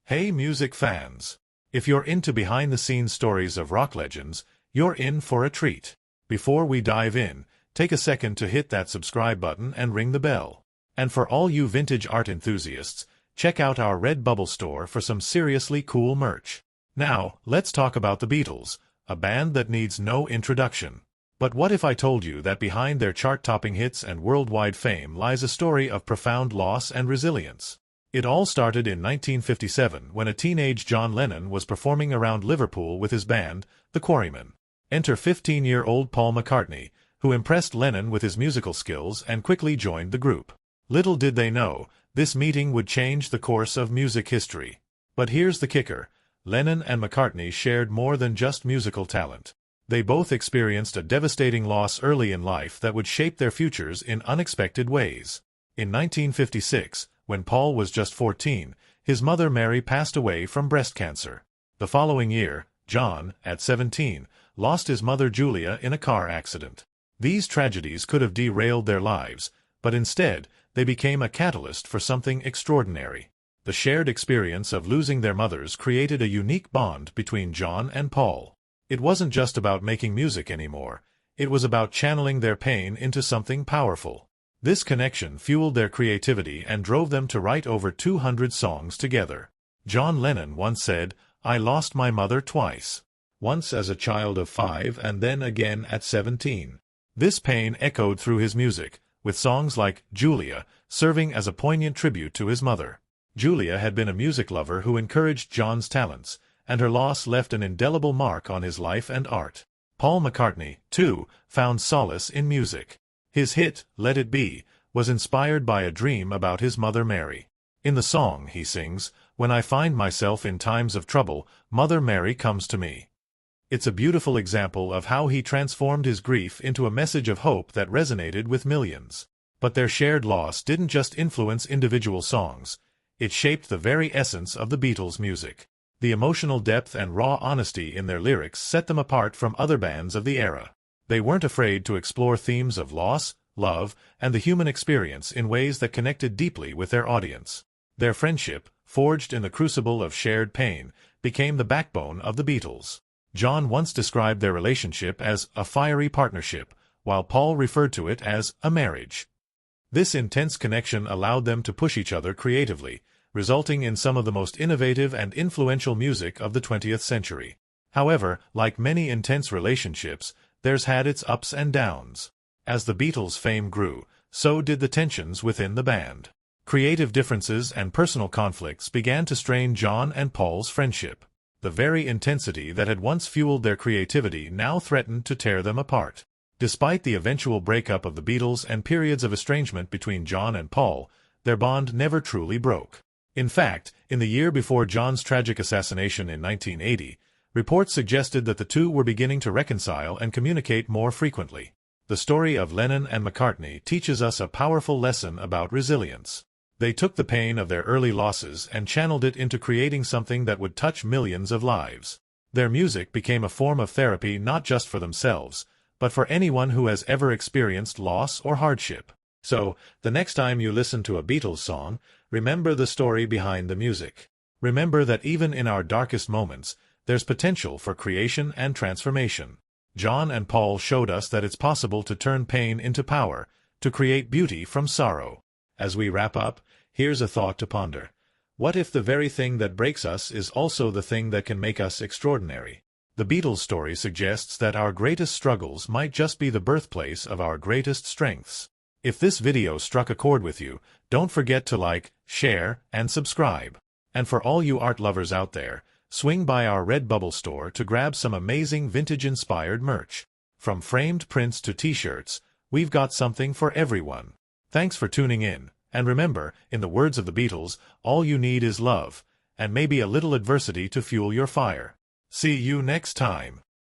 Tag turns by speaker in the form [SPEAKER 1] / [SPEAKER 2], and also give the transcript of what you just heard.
[SPEAKER 1] Hey music fans! If you're into behind-the-scenes stories of rock legends, you're in for a treat. Before we dive in, take a second to hit that subscribe button and ring the bell. And for all you vintage art enthusiasts, check out our Redbubble store for some seriously cool merch. Now, let's talk about the Beatles, a band that needs no introduction. But what if I told you that behind their chart-topping hits and worldwide fame lies a story of profound loss and resilience? It all started in 1957 when a teenage John Lennon was performing around Liverpool with his band, the Quarrymen. Enter 15-year-old Paul McCartney, who impressed Lennon with his musical skills and quickly joined the group. Little did they know, this meeting would change the course of music history. But here's the kicker: Lennon and McCartney shared more than just musical talent. They both experienced a devastating loss early in life that would shape their futures in unexpected ways. In 1956, when Paul was just 14, his mother Mary passed away from breast cancer. The following year, John, at 17, lost his mother Julia in a car accident. These tragedies could have derailed their lives, but instead, they became a catalyst for something extraordinary. The shared experience of losing their mothers created a unique bond between John and Paul. It wasn't just about making music anymore. It was about channeling their pain into something powerful. This connection fueled their creativity and drove them to write over 200 songs together. John Lennon once said, "I lost my mother twice. Once as a child of 5 and then again at 17. This pain echoed through his music, with songs like Julia serving as a poignant tribute to his mother. Julia had been a music lover who encouraged John's talents, and her loss left an indelible mark on his life and art. Paul McCartney, too, found solace in music. His hit, Let It Be, was inspired by a dream about his mother Mary. In the song, he sings, "When I find myself in times of trouble, Mother Mary comes to me." It's a beautiful example of how he transformed his grief into a message of hope that resonated with millions. But their shared loss didn't just influence individual songs. It shaped the very essence of the Beatles' music. The emotional depth and raw honesty in their lyrics set them apart from other bands of the era. They weren't afraid to explore themes of loss, love, and the human experience in ways that connected deeply with their audience. Their friendship, forged in the crucible of shared pain, became the backbone of the Beatles. John once described their relationship as a fiery partnership, while Paul referred to it as a marriage. This intense connection allowed them to push each other creatively, resulting in some of the most innovative and influential music of the 20th century. However, like many intense relationships, theirs had its ups and downs. As the Beatles' fame grew, so did the tensions within the band. Creative differences and personal conflicts began to strain John and Paul's friendship. The very intensity that had once fueled their creativity now threatened to tear them apart. Despite the eventual breakup of the Beatles and periods of estrangement between John and Paul, their bond never truly broke. In fact, in the year before John's tragic assassination in 1980, reports suggested that the two were beginning to reconcile and communicate more frequently. The story of Lennon and McCartney teaches us a powerful lesson about resilience. They took the pain of their early losses and channeled it into creating something that would touch millions of lives. Their music became a form of therapy not just for themselves, but for anyone who has ever experienced loss or hardship. So, the next time you listen to a Beatles song, remember the story behind the music. Remember that even in our darkest moments, there's potential for creation and transformation. John and Paul showed us that it's possible to turn pain into power, to create beauty from sorrow. As we wrap up, here's a thought to ponder. What if the very thing that breaks us is also the thing that can make us extraordinary? The Beatles' story suggests that our greatest struggles might just be the birthplace of our greatest strengths. If this video struck a chord with you, don't forget to like, share, and subscribe. And for all you art lovers out there, swing by our Redbubble store to grab some amazing vintage-inspired merch. From framed prints to t-shirts, we've got something for everyone. Thanks for tuning in, and remember, in the words of the Beatles, all you need is love, and maybe a little adversity to fuel your fire. See you next time.